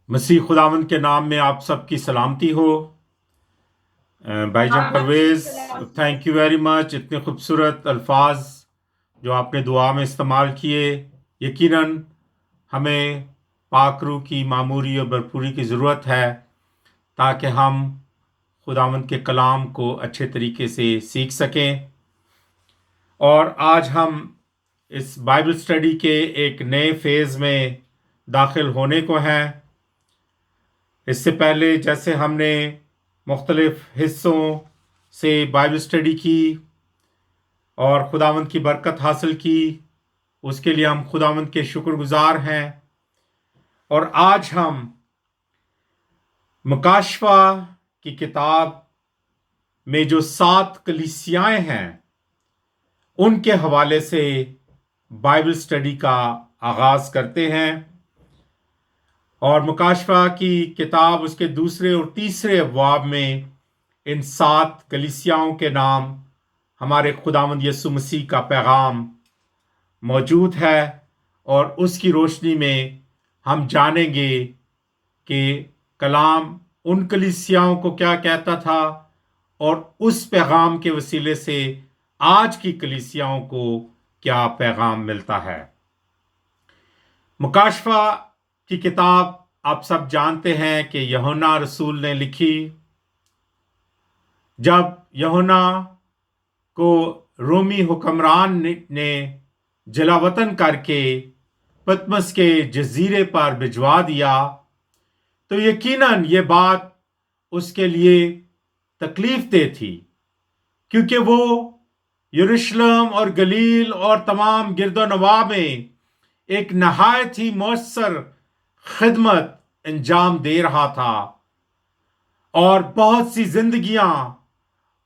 मसीह खुदावंद के नाम में आप सबकी सलामती हो। भाईजान Parvez, thank you very much. इतने खूबसूरत अल्फाज जो आपने दुआ में इस्तेमाल किए, यकीनन हमें पाक रूह की मामूरी और भरपूरी की ज़रूरत है ताकि हम खुदावंद के कलाम को अच्छे तरीके से सीख सकें। और आज हम इस बाइबल स्टडी के एक नए फेज़ में दाखिल होने को हैं। इससे पहले जैसे हमने मुख्तलिफ हिस्सों से बाइबल स्टडी की और खुदावंद की बरकत हासिल की, उसके लिए हम खुदावंद के शुक्रगुजार हैं। और आज हम मुकाशफा की किताब में जो 7 कलीसियाएं हैं उनके हवाले से बाइबल स्टडी का आगाज करते हैं। और मुकाशफा की किताब उसके दूसरे और तीसरे अब्वाब में इन 7 कलीसियाओं के नाम, हमारे खुदावंद यीशु मसीह का पैगाम मौजूद है। और उसकी रोशनी में हम जानेंगे कि कलाम उन कलीसियाओं को क्या कहता था और उस पैगाम के वसीले से आज की कलीसियाओं को क्या पैगाम मिलता है। मुकाशफा की किताब आप सब जानते हैं कि यूहन्ना रसूल ने लिखी। जब यूहन्ना को रोमी हुक्मरान ने जलावतन करके पतमस के जजीरे पर भिजवा दिया, तो यकीनन ये बात उसके लिए तकलीफ दे थी, क्योंकि वो यरूशलेम और गलील और तमाम गिरदोनवा में एक नहायत ही मौसर खिदमत अंजाम दे रहा था और बहुत सी जिंदगियां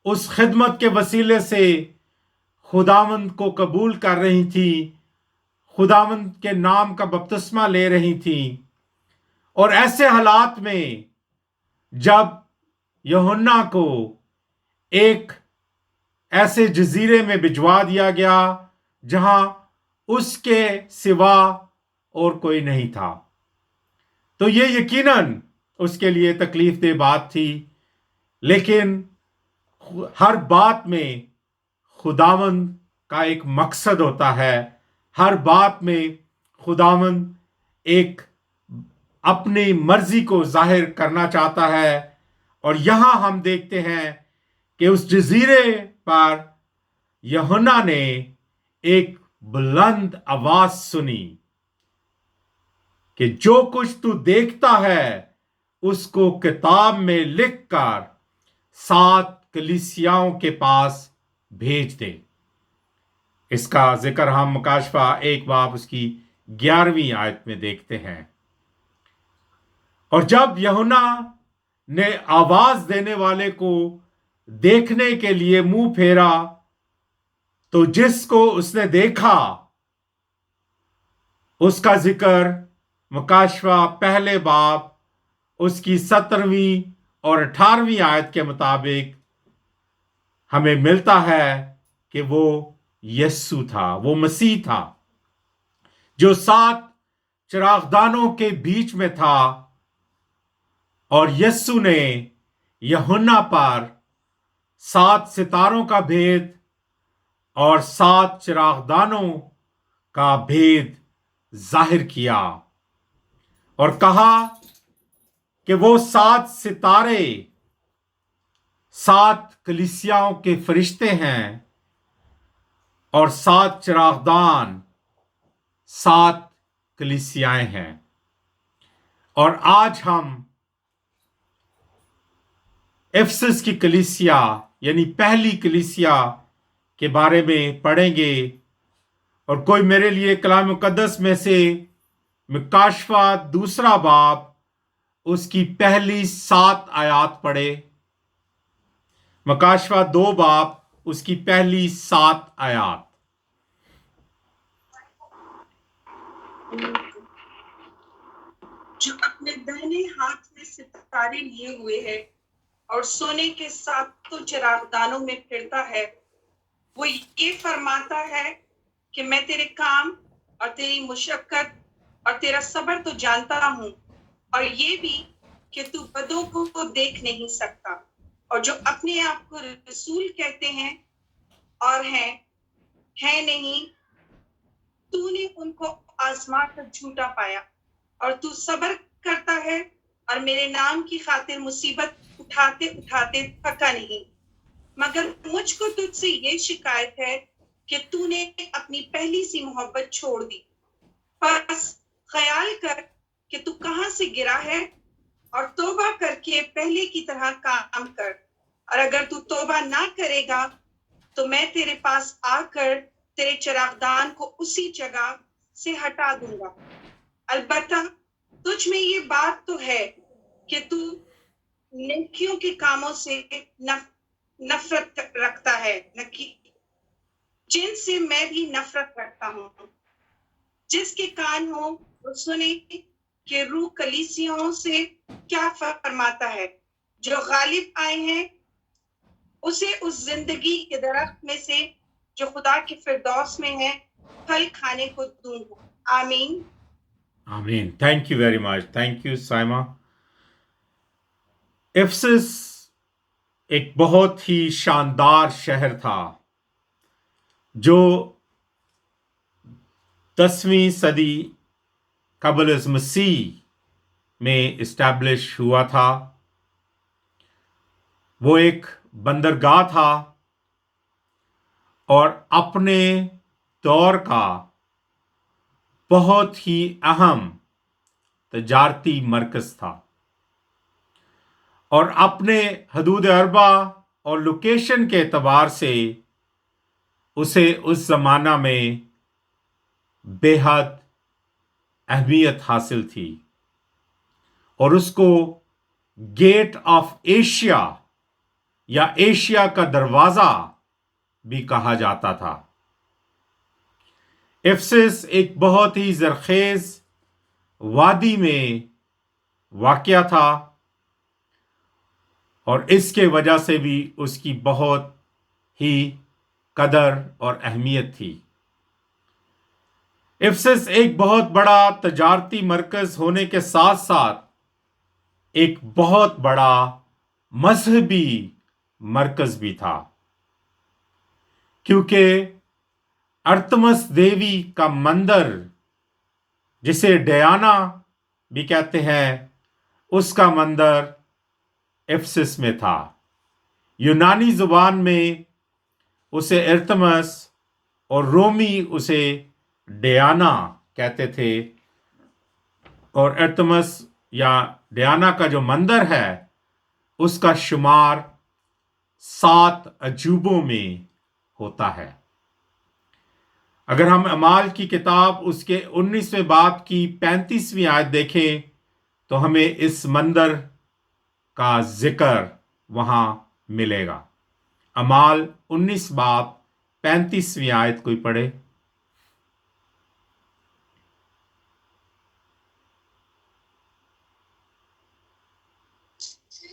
उस खिदमत के वसीले से खुदावंद को कबूल कर रही थी, खुदावंद के नाम का बपतिस्मा ले रही थी। और ऐसे हालात में जब यूहन्ना को एक ऐसे जजीरे में भिजवा दिया गया जहां उसके सिवा और कोई नहीं था, तो ये यकीनन उसके लिए तकलीफ दे बात थी। लेकिन हर बात में खुदावंद का एक मकसद होता है। हर बात में खुदावंद एक अपनी मर्जी को जाहिर करना चाहता है। और यहां हम देखते हैं कि उस जजीरे पर यूहन्ना ने एक बुलंद आवाज सुनी कि जो कुछ तू देखता है उसको किताब में लिखकर 7 कलीसियाओं के पास भेज दे। इसका जिक्र हम मुकाशफा 1 बाब उसकी 11वीं आयत में देखते हैं। और जब यूहन्ना ने आवाज देने वाले को देखने के लिए मुंह फेरा, तो जिसको उसने देखा उसका जिक्र मुकाशफा 1 बाब उसकी 17वीं और 18वीं आयत के मुताबिक हमें मिलता है कि वो यस्सु था, वो मसीह था जो 7 चिरागदानों के बीच में था। और यस्सु ने यूहन्ना पर 7 सितारों का भेद और 7 चिरागदानों का भेद जाहिर किया और कहा कि वो 7 सितारे 7 कलीसियाओं के फरिश्ते हैं और 7 चिरागदान 7 कलीसियाएं हैं। और आज हम इफिसस की कलीसिया यानी पहली कलीसिया के बारे में पढ़ेंगे। और कोई मेरे लिए कलाम मुकद्दस में से मुकाशफा 2 बाब उसकी पहली 7 आयत पढ़े। मुकाशफा 2 बाब उसकी पहली 7 आयत। जो अपने दाहिने हाथ में सितारे लिए हुए है और सोने के 7 चिरागदानों में फिरता है, वो ये फरमाता है कि मैं तेरे काम और तेरी मुशक्कत और तेरा सब्र तो जानता हूँ, اور یہ بھی کہ تو بدوں کو دیکھ نہیں سکتا، اور جو اپنے آپ کو رسول کہتے ہیں اور ہیں نہیں، تو نے ان کو آزما کر جھوٹا پایا، اور تو صبر کرتا ہے اور میرے نام کی خاطر مصیبت اٹھاتے اٹھاتے تھکا نہیں، مگر مجھ کو تجھ سے یہ شکایت ہے کہ تو نے اپنی پہلی سی محبت چھوڑ دی۔ بس خیال کر کہ تو کہاں سے گرا ہے، اور توبہ کر کے پہلے کی طرح کام کر، اور اگر تو توبہ نہ کرے گا تو میں تیرے پاس آ کر تیرے چراغدان کو اسی جگہ سے ہٹا دوں گا۔ البتہ تجھ میں یہ بات تو ہے کہ تو نیکیوں کے کاموں سے نفرت رکھتا ہے، جن سے میں بھی نفرت رکھتا ہوں۔ جس کے کان ہو وہ سنے کہ روح کلیسیوں سے کیا فرماتا ہے۔ جو غالب آئے ہیں اسے اس زندگی کے درخت میں سے جو خدا کے فردوس میں ہے پھل کھانے کو دوں گا۔ آمین۔ آمین. Thank you very much. Thank you Saima. Ephesus ایک بہت ہی شاندار شہر تھا جو 10ویں صدی قبل از مسیح میں اسٹیبلش ہوا تھا. وہ ایک بندرگاہ تھا اور اپنے دور کا بہت ہی اہم تجارتی مرکز تھا، اور اپنے حدود اربا اور لوکیشن کے اعتبار سے اسے اس زمانہ میں بے حد اہمیت حاصل تھی، اور اس کو گیٹ آف ایشیا یا ایشیا کا دروازہ بھی کہا جاتا تھا. افسس ایک بہت ہی زرخیز وادی میں واقع تھا، اور اس کے وجہ سے بھی اس کی بہت ہی قدر اور اہمیت تھی. افسس ایک بہت بڑا تجارتی مرکز ہونے کے ساتھ ساتھ ایک بہت بڑا مذہبی مرکز بھی تھا، کیونکہ ارتمس دیوی کا مندر، جسے ڈیانا بھی کہتے ہیں، اس کا مندر افسس میں تھا. یونانی زبان میں اسے ارتمس اور رومی اسے ڈیانا کہتے تھے، اور ارتمس یا ڈیانا کا جو مندر ہے اس کا شمار 7 عجوبوں میں ہوتا ہے. اگر ہم اعمال کی کتاب اس کے 19ویں باب کی 35ویں آیت دیکھیں تو ہمیں اس مندر کا ذکر وہاں ملے گا. اعمال 19 باب 35ویں آیت کوئی پڑھے.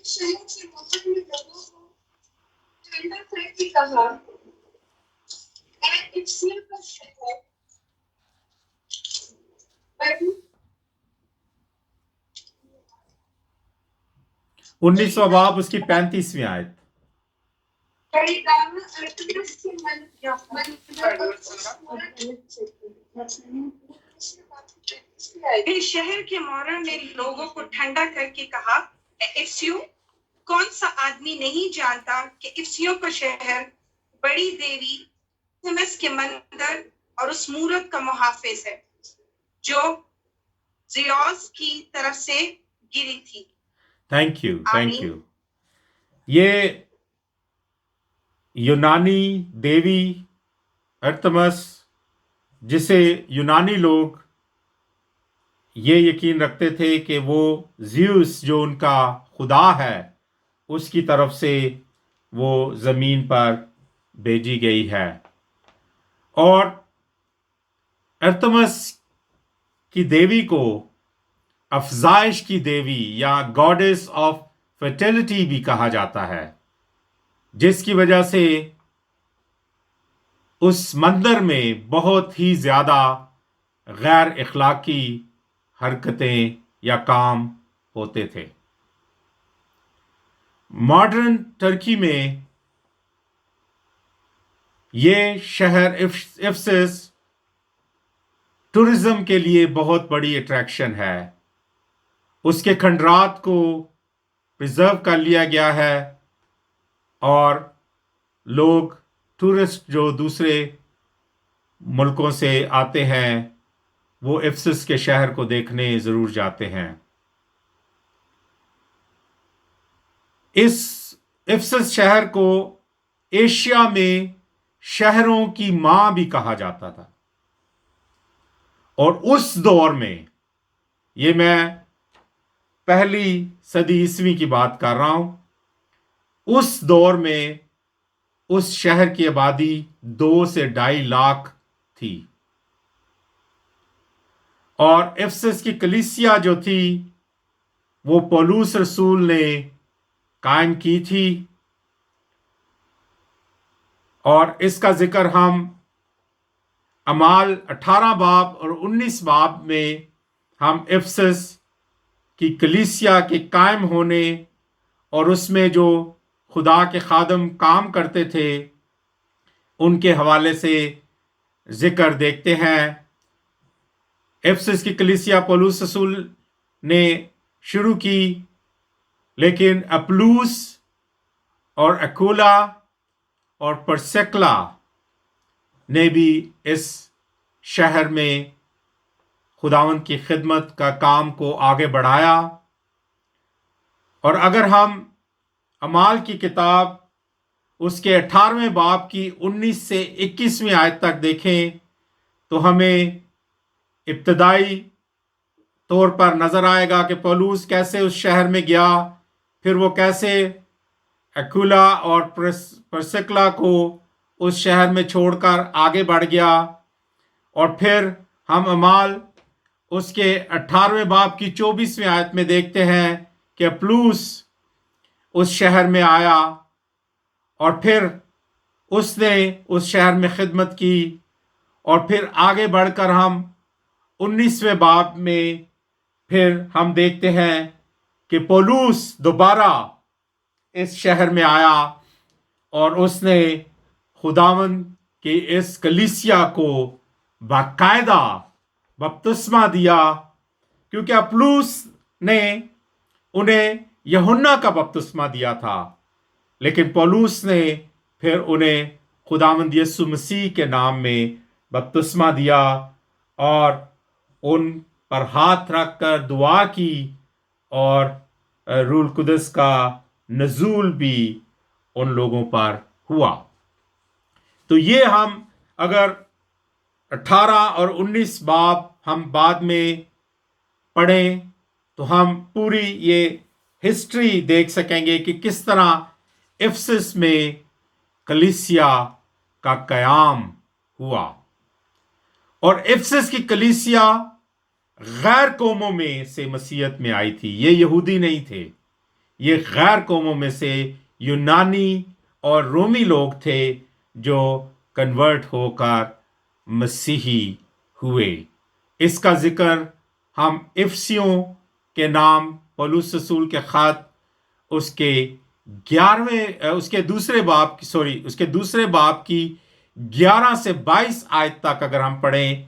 شہر کے باہر میں لوگوں کو ٹھنڈا کر کے کہا، اے افسیوں کا شہر، بڑی 19واں باب اس کی 35ویں آیت. بڑی دعوت ارتمس کے اس شہر کے مورر نے لوگوں کو ٹھنڈا کر کے کہا، اے افسیوں، کون سا آدمی نہیں جانتا کہ افسیوں کا شہر بڑی دیوی ارتمس کے مندر اور اس مورت کا محافظ ہے جو زیوس کی طرف سے گری تھی۔ Thank you. آمین۔ یہ یونانی دیوی ارتمس، جسے یونانی لوگ یہ یقین رکھتے تھے کہ وہ زیوس جو ان کا خدا ہے اس کی طرف سے وہ زمین پر بھیجی گئی ہے. اور ارتمس کی دیوی کو افزائش کی دیوی یا گاڈس آف فرٹیلٹی بھی کہا جاتا ہے، جس کی وجہ سے اس مندر میں بہت ہی زیادہ غیر اخلاقی حرکتیں یا کام ہوتے تھے۔ ماڈرن ترکی میں یہ شہر افسس ٹورزم کے لیے بہت بڑی اٹریکشن ہے۔ اس کے کھنڈرات کو پرزرو کر لیا گیا ہے اور لوگ ٹورسٹ جو دوسرے ملکوں سے آتے ہیں وہ افسس کے شہر کو دیکھنے ضرور جاتے ہیں۔ اس افسس شہر کو ایشیا میں شہروں کی ماں بھی کہا جاتا تھا، اور اس دور میں، یہ میں پہلی صدی عیسوی کی بات کر رہا ہوں، اس دور میں اس شہر کی آبادی 2 سے 2.5 لاکھ تھی، اور افسس کی کلیسیا جو تھی وہ پولس رسول نے قائم کی تھی، اور اس کا ذکر ہم اعمال 18 باب اور 19 باب میں ہم افسس کی کلیسیا کے قائم ہونے اور اس میں جو خدا کے خادم کام کرتے تھے ان کے حوالے سے ذکر دیکھتے ہیں۔ افسس کی کلیسیا پولس رسول نے شروع کی، لیکن اپلوس اور اکولا اور پرسکلا نے بھی اس شہر میں خداوند کی خدمت کا کام کو آگے بڑھایا۔ اور اگر ہم اعمال کی کتاب اس کے 18ویں باب کی 19 سے 21ویں آیت تک دیکھیں تو ہمیں ابتدائی طور پر نظر آئے گا کہ پولس کیسے اس شہر میں گیا، پھر وہ کیسے اکولا اور پرسکلا کو اس شہر میں چھوڑ کر آگے بڑھ گیا، اور پھر ہم اعمال اس کے 18ویں باب کی 24ویں آیت میں دیکھتے ہیں کہ اپلوس اس شہر میں آیا اور پھر اس نے اس شہر میں خدمت کی، اور پھر آگے بڑھ کر ہم 19ویں باب میں پھر ہم دیکھتے ہیں کہ پولس دوبارہ اس شہر میں آیا اور اس نے خداوند کی اس کلیسیا کو باقاعدہ بپتسمہ دیا، کیونکہ اپلوس نے انہیں یوحنا کا بپتسمہ دیا تھا، لیکن پولس نے پھر انہیں خداوند یسوع مسیح کے نام میں بپتسمہ دیا اور ان پر ہاتھ رکھ کر دعا کی، اور روح القدس کا نزول بھی ان لوگوں پر ہوا۔ تو یہ ہم اگر 18 اور 19 باب ہم بعد میں پڑھیں تو ہم پوری یہ ہسٹری دیکھ سکیں گے کہ کس طرح افسس میں کلیسیا کا قیام ہوا۔ اور افسس کی کلیسیا غیر قوموں میں سے مسیحیت میں آئی تھی، یہ یہودی نہیں تھے، یہ غیر قوموں میں سے یونانی اور رومی لوگ تھے جو کنورٹ ہو کر مسیحی ہوئے۔ اس کا ذکر ہم افسیوں کے نام پولس رسول کے خط اس کے 11ویں اس کے دوسرے باب کی 11 سے 22 آیت تک اگر ہم پڑھیں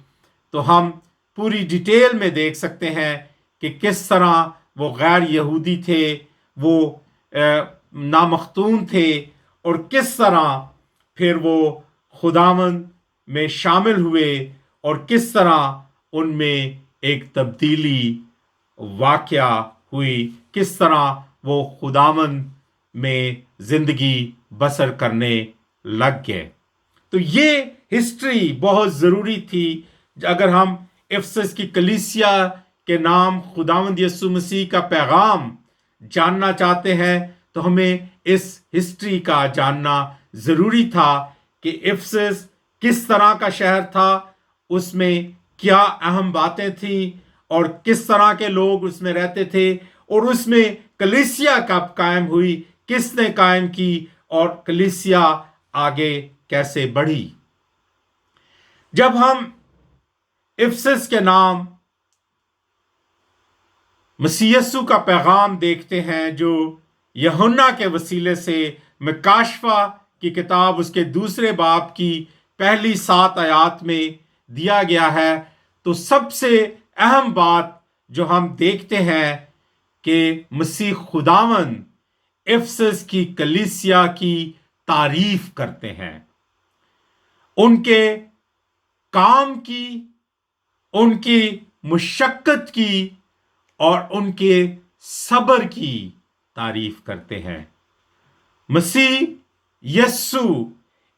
تو ہم پوری ڈیٹیل میں دیکھ سکتے ہیں کہ کس طرح وہ غیر یہودی تھے، وہ نامختون تھے، اور کس طرح پھر وہ خداوند میں شامل ہوئے، اور کس طرح ان میں ایک تبدیلی واقعہ ہوئی، کس طرح وہ خداوند میں زندگی بسر کرنے لگ گئے۔ تو یہ ہسٹری بہت ضروری تھی اگر ہم افسس کی کلیسیا کے نام خداوند یسوع مسیح کا پیغام جاننا چاہتے ہیں تو ہمیں اس ہسٹری کا جاننا ضروری تھا کہ افسس کس طرح کا شہر تھا، اس میں کیا اہم باتیں تھیں، اور کس طرح کے لوگ اس میں رہتے تھے، اور اس میں کلیسیا کب قائم ہوئی، کس نے قائم کی، اور کلیسیا آگے کیسے بڑھی۔ جب ہم افسس کے نام मसीह यस्सु का पैगाम देखते हैं जो यूहन्ना के वसीले से मकाशफा की किताब उसके दूसरे बाब की पहली 7 आयत में दिया गया है। तो सबसे अहम बात जो हम देखते हैं कि मसीह खुदावन इफसस की कलीसिया की तारीफ करते हैं, उनके काम की, उनकी मुशक्कत की और उनके सब्र की तारीफ करते हैं। मसीह यस्सु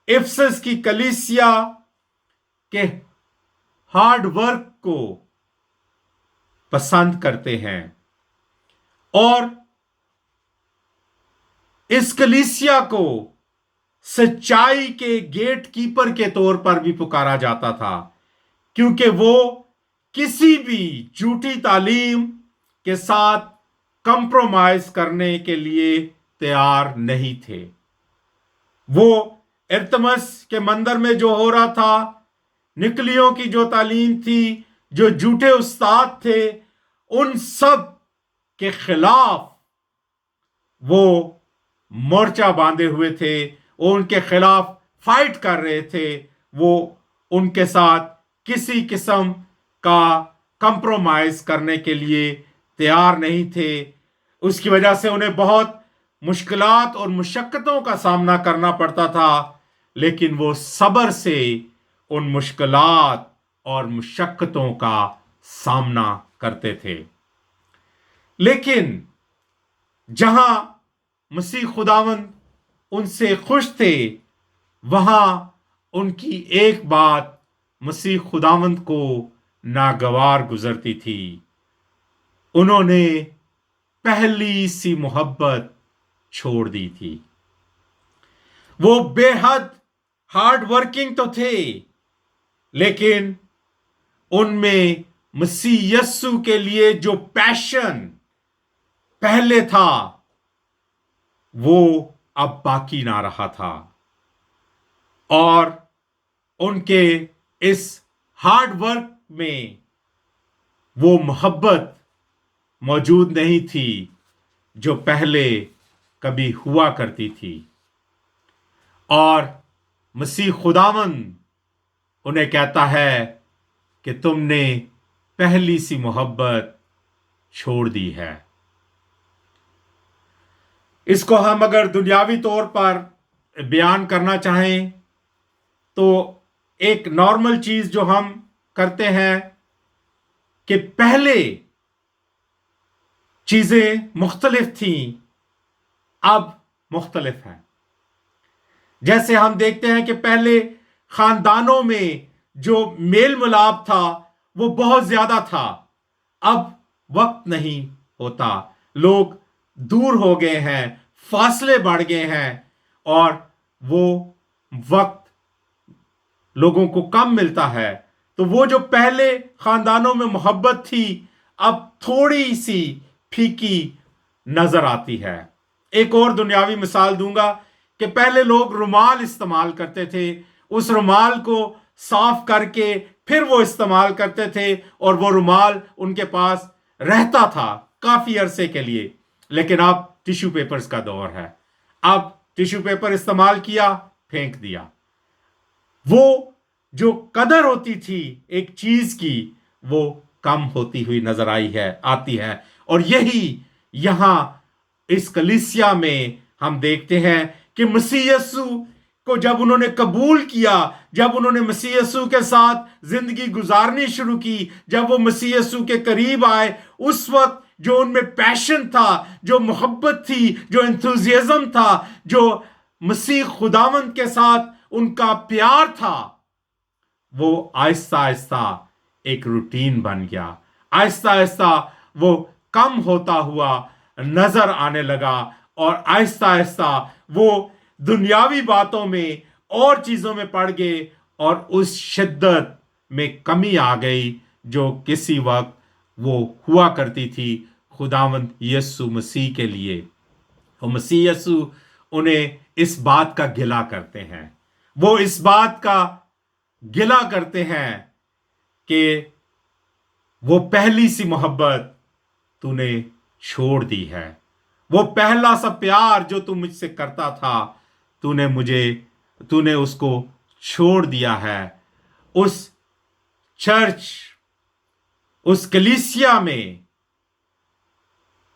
इफसस की कलीसिया के हार्ड वर्क को पसंद करते हैं और इस कलीसिया को सच्चाई के गेट कीपर के तौर पर भी पुकारा जाता था, क्योंकि वो किसी भी झूठी तालीम के साथ कंप्रोमाइज करने के लिए तैयार नहीं थे। वो इर्तमस के मंदिर में जो हो रहा था, निकलियों की जो तालीम थी, जो झूठे उस्ताद थे, उन सब के खिलाफ वो मोर्चा बांधे हुए थे, वो उनके खिलाफ फाइट कर रहे थे। वो उनके साथ किसी किस्म का कंप्रोमाइज करने के लिए तैयार नहीं थे। उसकी वजह से उन्हें बहुत मुश्किलात और मुशक्कतों का सामना करना पड़ता था, लेकिन वो सब्र से उन मुश्किलात और मुशक्कतों का सामना करते थे। लेकिन जहां मसीह खुदावंद उनसे खुश थे, वहां उनकी एक बात मसीह खुदावंद को नागवार गुजरती थी। उन्होंने पहली सी मोहब्बत छोड़ दी थी। वो बेहद हार्ड वर्किंग तो थे, लेकिन उनमें मसीह यस्सु के लिए जो पैशन पहले था, वो अब बाकी ना रहा था और उनके इस हार्ड वर्क में वो मोहब्बत मौजूद नहीं थी जो पहले कभी हुआ करती थी। और मसीह खुदावंद उन्हें कहता है कि तुमने पहली सी मोहब्बत छोड़ दी है। इसको हम अगर दुनियावी तौर पर बयान करना चाहें तो एक नॉर्मल चीज जो हम करते हैं कि पहले चीजें मुख्तलिफ थीं, अब मुख्तलिफ हैं। जैसे हम देखते हैं कि पहले खानदानों में जो मेल मिलाप था वो बहुत ज्यादा था, अब वक्त नहीं होता। लोग दूर हो गए हैं, फासले बढ़ गए हैं और वो वक्त लोगों को कम मिलता है। तो वो जो पहले खानदानों में मोहब्बत थी, अब थोड़ी सी फीकी नजर आती है। एक और दुनियावी मिसाल दूंगा कि पहले लोग रुमाल इस्तेमाल करते थे, उस रुमाल को साफ करके फिर वो इस्तेमाल करते थे और वो रुमाल उनके पास रहता था काफी अरसे के लिए। लेकिन अब टिश्यू पेपर्स का दौर है, अब टिश्यू पेपर इस्तेमाल किया, फेंक दिया। वो जो कदर होती थी एक चीज की, वो कम होती हुई नजर आती है। और यही यहां इस कलीसिया में हम देखते हैं कि मसीह यस्सु को जब उन्होंने कबूल किया, जब उन्होंने मसीह यस्सु के साथ जिंदगी गुजारनी शुरू की, जब वो मसीह यस्सु के करीब आए, उस वक्त जो उनमें पैशन था, जो मोहब्बत थी, जो एंथुजियाज्म था, जो मसीह खुदावंद के साथ उनका प्यार था, वो आहिस्ता आहिस्ता एक रूटीन बन गया। आहिस्ता आहिस्ता वो कम होता हुआ नजर आने लगा और आहिस्ता आहिस्ता वो दुनियावी बातों में और चीजों में पड़ गए और उस शिद्दत में कमी आ गई जो किसी वक्त वो हुआ करती थी खुदावंद यस्सु मसीह के लिए। और मसीह यस्सु उन्हें इस बात का गिला करते हैं, वो इस बात का गिला करते हैं कि वो पहली सी मोहब्बत तूने छोड़ दी है। वो पहला सा प्यार जो तू मुझसे करता था, तूने उसको छोड़ दिया है। उस चर्च, उस कलीसिया में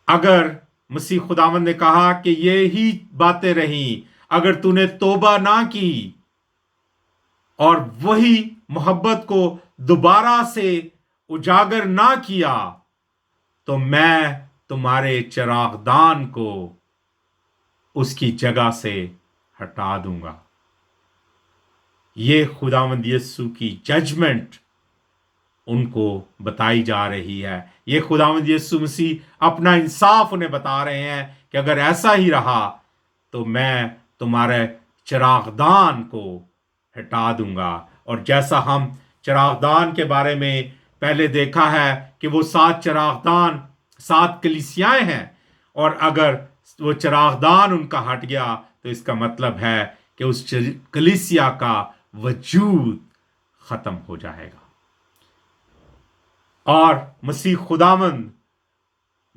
अगर मसीह खुदावंद ने कहा कि ये ही बातें रहीं, अगर तूने तौबा ना की और वही मोहब्बत को दोबारा से उजागर ना किया, तो मैं तुम्हारे चिरागदान को उसकी जगह से हटा दूंगा। ये खुदावंद यीशु की जजमेंट उनको बताई जा रही है। ये खुदावंद यीशु मसीह अपना इंसाफ उन्हें बता रहे हैं कि अगर ऐसा ही रहा तो मैं तुम्हारे चिरागदान को हटा दूंगा। और जैसा हम चिरागदान के बारे में पहले देखा है कि वो 7 चिरागदान 7 कलीसियाएं हैं, और अगर वो चिरागदान उनका हट गया तो इसका मतलब है कि उस कलीसिया का वजूद खत्म हो जाएगा। और मसीह खुदावंद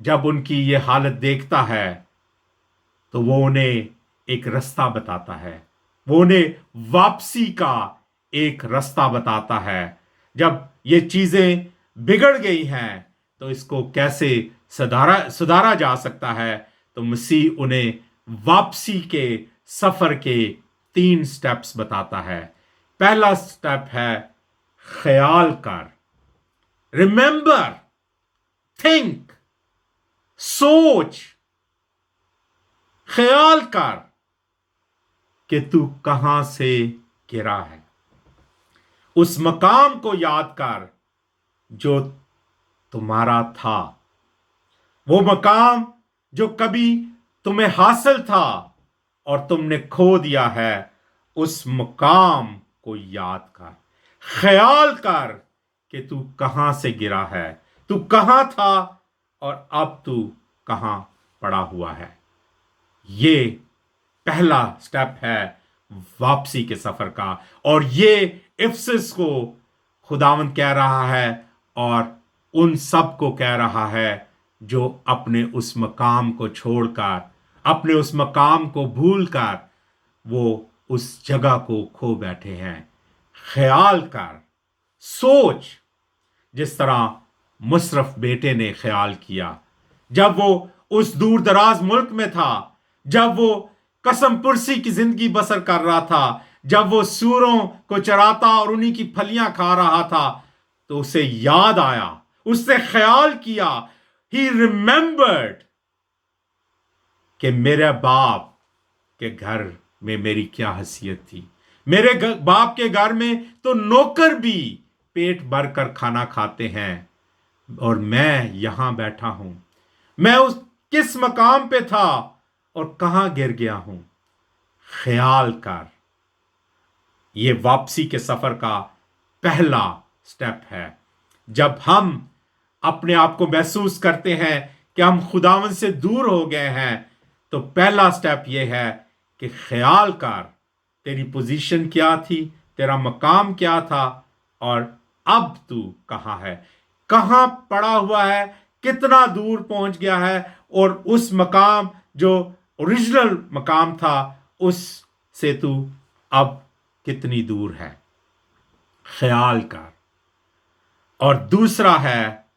जब उनकी ये हालत देखता है तो वो उन्हें एक रास्ता बताता है, वो उन्हें वापसी का एक रास्ता बताता है। जब ये चीजें बिगड़ गई हैं तो इसको कैसे सुधारा जा सकता है, तो मसीह उन्हें वापसी के सफर के 3 स्टेप्स बताता है। पहला स्टेप है ख्याल कर, रिमेंबर, थिंक, सोच, ख्याल कर कि तू कहां से गिरा है। उस मकाम को याद कर जो तुम्हारा था, वो मकाम जो कभी तुम्हें हासिल था और तुमने खो दिया है। उस मकाम को याद कर, ख्याल कर कि तू कहां से गिरा है, तू कहां था और अब तू कहां पड़ा हुआ है। ये पहला स्टेप है वापसी के सफर का, और ये इफिसस को खुदावंद कह रहा है और उन सब को कह रहा है जो अपने उस मकाम को छोड़कर, अपने उस मकाम को भूलकर वो उस जगह को खो बैठे हैं। ख्याल कर, सोच, जिस तरह मुशर्रफ बेटे ने ख्याल किया जब वो उस दूर दराज मुल्क में था, जब वो कसम पुरसी की जिंदगी बसर कर रहा था, जब वो सूरों को चराता और उन्हीं की फलियां खा रहा था, तो उसे याद आया, उसने ख्याल किया, ही रिमेंबर्ड कि मेरे बाप के घर में मेरी क्या हैसियत थी। मेरे बाप के घर में तो नौकर भी पेट भर कर खाना खाते हैं और मैं यहां बैठा हूं। मैं उस किस मकाम पे था और कहां गिर गया हूं। ख्याल कर। ये वापसी के सफर का पहला स्टेप है। जब हम अपने आप को महसूस करते हैं कि हम खुदावंद से दूर हो गए हैं, तो पहला स्टेप यह है कि ख्याल कर तेरी पोजीशन क्या थी, तेरा मकाम क्या था और अब तू कहां है, कहां पड़ा हुआ है, कितना दूर पहुंच गया है, और उस मकाम जो ओरिजिनल मकाम था उस से तू अब कितनी दूर है। ख्याल कर। और दूसरा है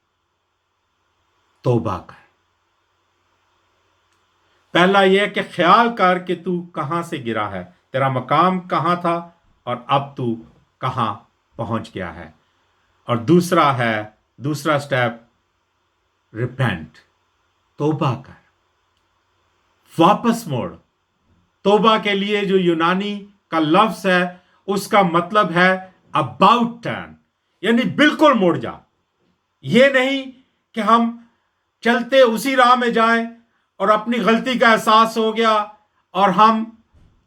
तौबा कर। पहला यह कि ख्याल कर कि तू कहां से गिरा है, तेरा मकाम कहां था और अब तू कहां पहुंच गया है। और दूसरा स्टेप रिपेंट, तौबा कर, वापस मोड़। तौबा के लिए जो यूनानी का लफ्ज है उसका मतलब है अबाउट टर्न, यानी बिल्कुल मुड़ जा। ये नहीं कि हम चलते उसी राह में जाएं और अपनी गलती का एहसास हो गया और हम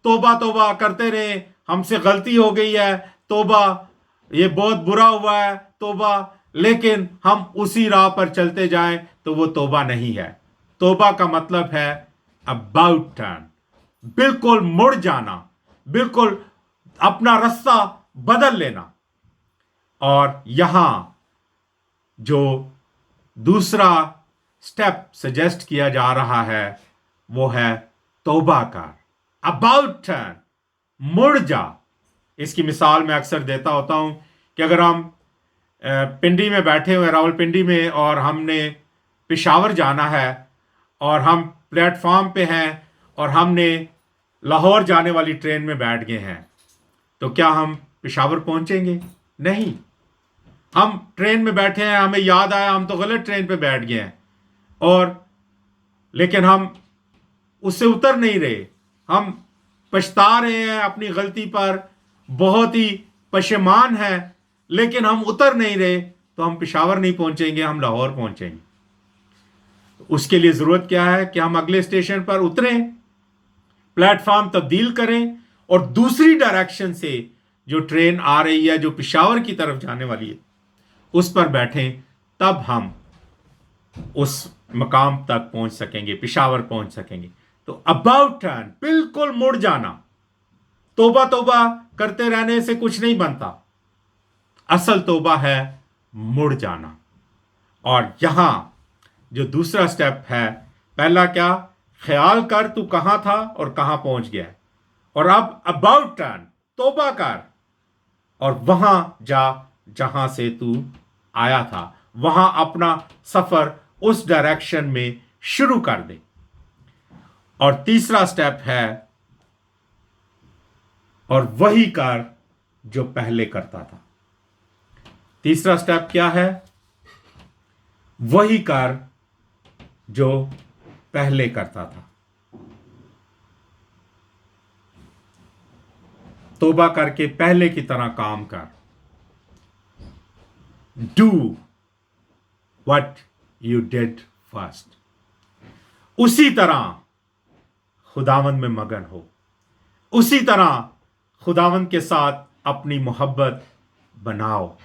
तौबा करते रहे, हमसे गलती हो गई है, तौबा, ये बहुत बुरा हुआ है, तौबा, लेकिन हम उसी राह पर चलते जाएं तो वो तौबा नहीं है। तौबा का मतलब है अबाउट टर्न, बिल्कुल मुड़ जाना, बिल्कुल अपना रास्ता बदल लेना। और यहां जो दूसरा स्टेप सजेस्ट किया जा रहा है वो है तौबा कर, अबाउट टर्न, मुड़ जा। इसकी मिसाल मैं अक्सर देता होता हूं कि अगर हम पिंडी में बैठे हुए रावलपिंडी में और हमने पेशावर जाना है और हम प्लेटफॉर्म पे हैं और हमने लाहौर जाने वाली ट्रेन में बैठ गए हैं, तो क्या हम पेशावर पहुंचेंगे? नहीं। हम ट्रेन में बैठे हैं, हमें याद आया हम तो गलत ट्रेन पे बैठ गए हैं, और लेकिन हम उससे उतर नहीं रहे, हम पछता रहे हैं अपनी गलती पर, बहुत ही पशेमान है, लेकिन हम उतर नहीं रहे, तो हम पेशावर नहीं पहुंचेंगे, हम लाहौर पहुंचेंगे। उसके लिए ज़रूरत क्या है कि हम अगले स्टेशन पर उतरें, प्लेटफॉर्म तब्दील करें और दूसरी डायरेक्शन से जो ट्रेन आ रही है, जो पेशावर की तरफ जाने वाली है, उस पर बैठें, तब हम उस मकाम तक पहुंच सकेंगे, पेशावर पहुंच सकेंगे। तो अबाउट टर्न, बिल्कुल मुड़ जाना। तौबा तौबा करते रहने से कुछ नहीं बनता, असल तौबा है मुड़ जाना। और यहां जो दूसरा स्टेप है, पहला क्या, ख्याल कर तू कहां था और कहां पहुंच गया, और अब अबाउट टर्न, तौबा कर और वहां जा जहां से तू आया था, वहां अपना सफर उस डायरेक्शन में शुरू कर दे। और तीसरा स्टेप है, और वही कर जो पहले करता था। तीसरा स्टेप क्या है? वही कर जो पहले करता था। तौबा करके पहले की तरह काम कर। Do what you did first. उसी तरह खुदावंद में मगन हो, उसी तरह खुदावंद के साथ अपनी मोहब्बत बनाओ,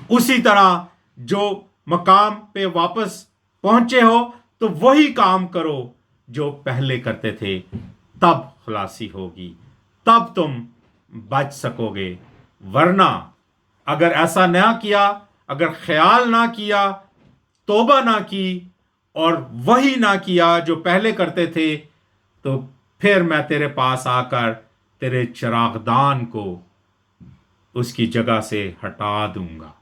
उसी तरह जो मकाम पे वापस पहुंचे हो तो वही काम करो जो पहले करते थे, तब खलासी होगी, तब तुम बच सकोगे। वरना अगर ऐसा ना किया, अगर ख्याल ना किया, तौबा ना की और वही ना किया जो पहले करते थे, तो फिर मैं तेरे पास आकर तेरे चिरागदान को उसकी जगह से हटा दूंगा।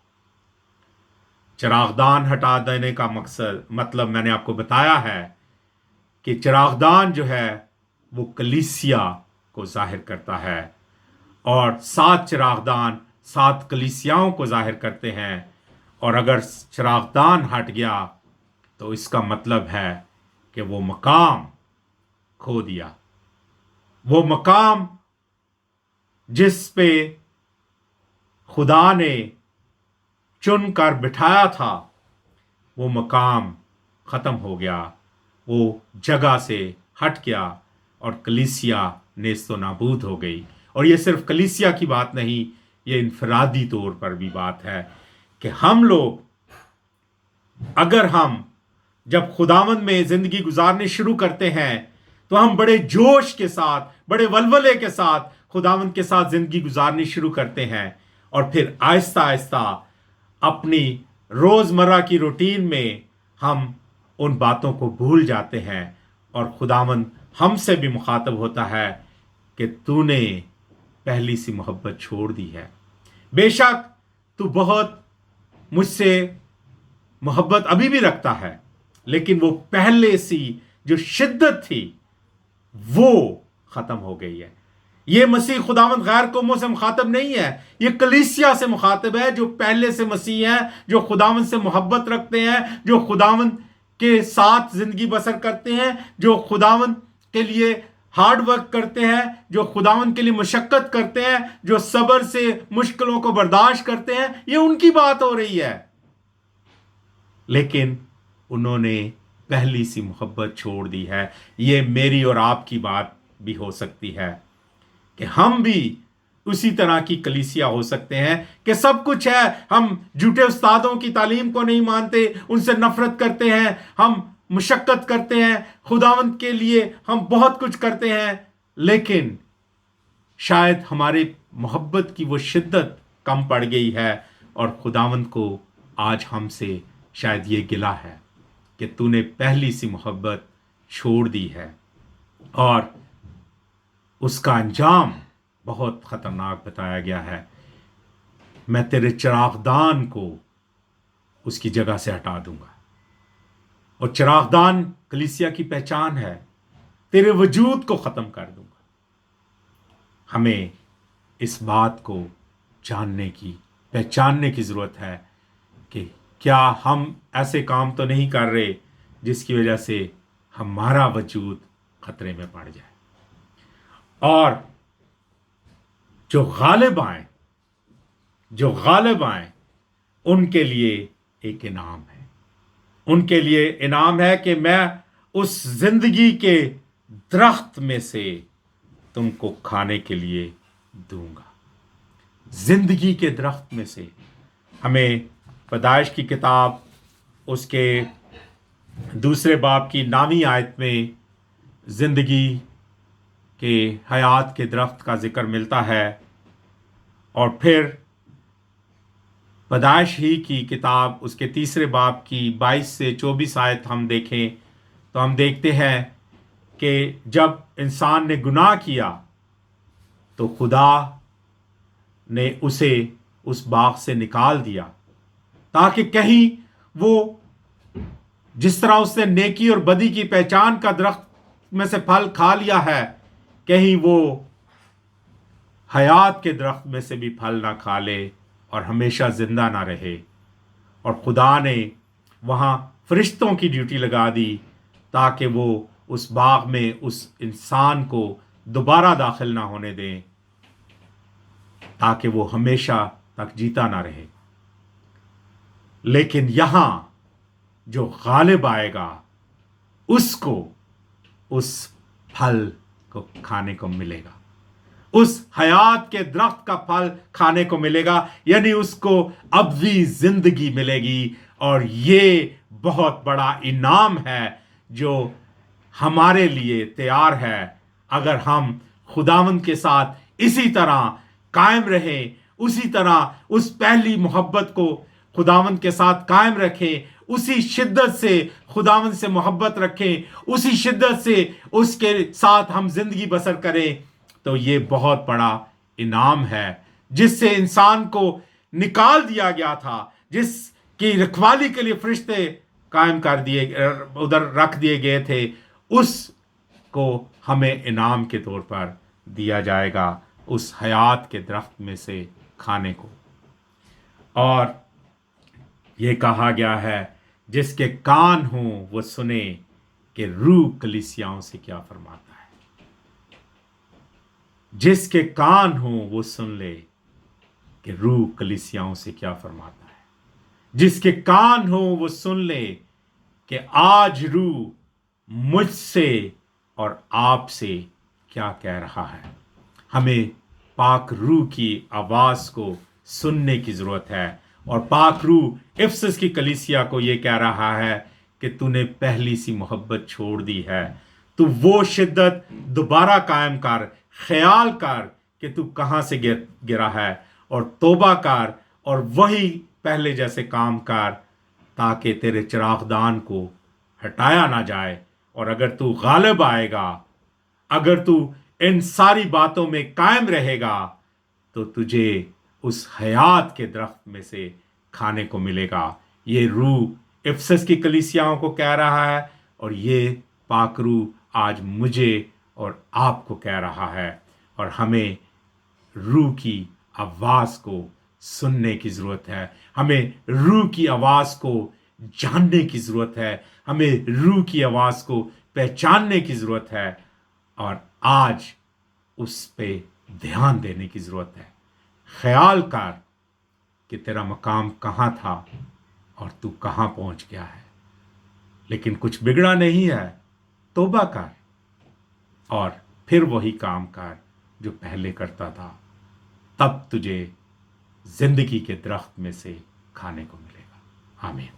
चिरागदान हटा देने का मतलब मैंने आपको बताया है कि चिरागदान जो है वो कलीसिया को जाहिर करता है, और 7 चिरागदान 7 कलीसियाओं को जाहिर करते हैं। और अगर चिरागदान हट गया तो इसका मतलब है कि वो मकाम खो दिया। वो मकाम जिस पे खुदा ने चुनकर बिठाया था, वो मकाम ख़त्म हो गया, वो जगह से हट गया और कलीसिया नेस्तो नाबूद हो गई। और ये सिर्फ कलीसिया की बात नहीं, ये इनफरादी तौर पर भी बात है कि हम लोग, अगर हम जब खुदावंद में ज़िंदगी गुजारनी शुरू करते हैं तो हम बड़े जोश के साथ, बड़े वलवले के साथ खुदावंद के साथ ज़िंदगी गुजारनी शुरू करते हैं, और फिर आहिस्ता आहिस्ता अपनी रोज़मर्रा की रूटीन में हम उन बातों को भूल जाते हैं, और खुदावंद हमसे भी मुखातब होता है कि तूने पहली सी मोहब्बत छोड़ दी है। बेशक तू बहुत मुझसे मोहब्बत अभी भी रखता है, लेकिन वो पहले सी जो शिद्दत थी वो ख़त्म हो गई है। ये मसीह खुदावंद गैर कौमों से मुखातब नहीं है, ये कलीसिया से मुखातब है, जो पहले से मसीह हैं, जो खुदावंद से मोहब्बत रखते हैं, जो खुदावंद के साथ ज़िंदगी बसर करते हैं, जो खुदावंद के लिए हार्ड वर्क करते हैं, जो खुदावंद के लिए मुशक्कत करते हैं, जो सब्र से मुश्किलों को बर्दाश्त करते हैं। ये उनकी बात हो रही है, लेकिन उन्होंने पहली सी मोहब्बत छोड़ दी है। ये मेरी और आपकी बात भी हो सकती है कि हम भी उसी तरह की कलीसिया हो सकते हैं कि सब कुछ है, हम झूठे उस्तादों की तालीम को नहीं मानते, उनसे नफरत करते हैं, हम मुशक्कत करते हैं, खुदावंद के लिए हम बहुत कुछ करते हैं, लेकिन शायद हमारे मोहब्बत की वो शिद्दत कम पड़ गई है और खुदावंद को आज हमसे शायद ये गिला है। کہ तूने पहली सी मोहब्बत छोड़ दी है। और उसका अंजाम बहुत ख़तरनाक बताया गया है, मैं तेरे चिरागदान को उसकी जगह से हटा दूंगा। और चिरागदान कलीसिया की पहचान है, तेरे वजूद को ख़त्म कर दूंगा। हमें इस बात को जानने की, पहचानने की ज़रूरत है कि क्या हम ऐसे काम तो नहीं कर रहे जिसकी वजह से हमारा वजूद खतरे में पड़ जाए। और जो गालिब आए उनके लिए एक इनाम है। उनके लिए इनाम है कि मैं उस जिंदगी के दरख्त में से तुमको खाने के लिए दूंगा। जिंदगी के दरख्त में से। हमें पैदाइश की किताब उसके 2 बाब की 9वीं आयत में जिंदगी के हयात के दरख्त का जिक्र मिलता है। और फिर पैदाइश ही की किताब उसके 3 बाब की 22 से 24 आयत हम देखें तो हम देखते हैं कि जब इंसान ने गुनाह किया तो खुदा ने उसे उस बाग से निकाल दिया, ताकि कहीं वो जिस तरह उसने नेकी और बदी की पहचान का दरख्त में से फल खा लिया है, कहीं वो हयात के दरख्त में से भी फल ना खा ले और हमेशा जिंदा ना रहे। और खुदा ने वहाँ फरिश्तों की ड्यूटी लगा दी ताकि वो उस बाग में उस इंसान को दोबारा दाखिल ना होने दें, ताकि वो हमेशा तक जीता ना रहे। लेकिन यहाँ जो गालिब आएगा उसको उस फल को खाने को मिलेगा, उस हयात के दरख्त का फल खाने को मिलेगा, यानी उसको अबदी जिंदगी मिलेगी। और ये बहुत बड़ा इनाम है जो हमारे लिए तैयार है अगर हम खुदावंद के साथ इसी तरह कायम रहें, उसी तरह उस पहली मोहब्बत को खुदावंद के साथ कायम रखें, उसी शिद्दत से खुदावंद से मोहब्बत रखें, उसी शिद्दत से उसके साथ हम जिंदगी बसर करें, तो ये बहुत बड़ा इनाम है जिससे इंसान को निकाल दिया गया था, जिसकी रखवाली के लिए फरिश्ते कायम कर दिए, उधर रख दिए गए थे, उसको हमें इनाम के तौर पर दिया जाएगा, उस हयात के दरख्त में से खाने को। और ये कहा गया है जिसके कान हों वो सुने कि रूह कलीसियाओं से क्या फरमाता है। जिसके कान हों वो सुन ले कि रूह कलीसियाओं से क्या फरमाता है। जिसके कान हों वो सुन ले कि आज रूह मुझसे और आपसे क्या कह रहा है। हमें पाक रूह की आवाज़ को सुनने की ज़रूरत है। और पाक रूह इफसस की कलीसिया को ये कह रहा है कि तूने पहली सी मोहब्बत छोड़ दी है। तू वो शिद्दत दोबारा कायम कर, ख्याल कर कि तू कहाँ से गिरा है, और तौबा कर और वही पहले जैसे काम कर, ताकि तेरे चिरागदान को हटाया ना जाए। और अगर तू गालिब आएगा, अगर तू इन सारी बातों में कायम रहेगा, तो तुझे उस हयात के दरख्त में से खाने को मिलेगा। ये रूह इफसस की कलीसियाओं को कह रहा है, और ये पाक रूह आज मुझे और आपको कह रहा है। और हमें रूह की आवाज़ को सुनने की ज़रूरत है, हमें रूह की आवाज़ को जानने की ज़रूरत है, हमें रूह की आवाज़ को पहचानने की ज़रूरत है, और आज उस पे ध्यान देने की ज़रूरत है। ख्याल कर कि तेरा मकाम कहाँ था और तू कहाँ पहुँच गया है। लेकिन कुछ बिगड़ा नहीं है, तौबा कर और फिर वही काम कर जो पहले करता था, तब तुझे जिंदगी के दरख्त में से खाने को मिलेगा। आमीन।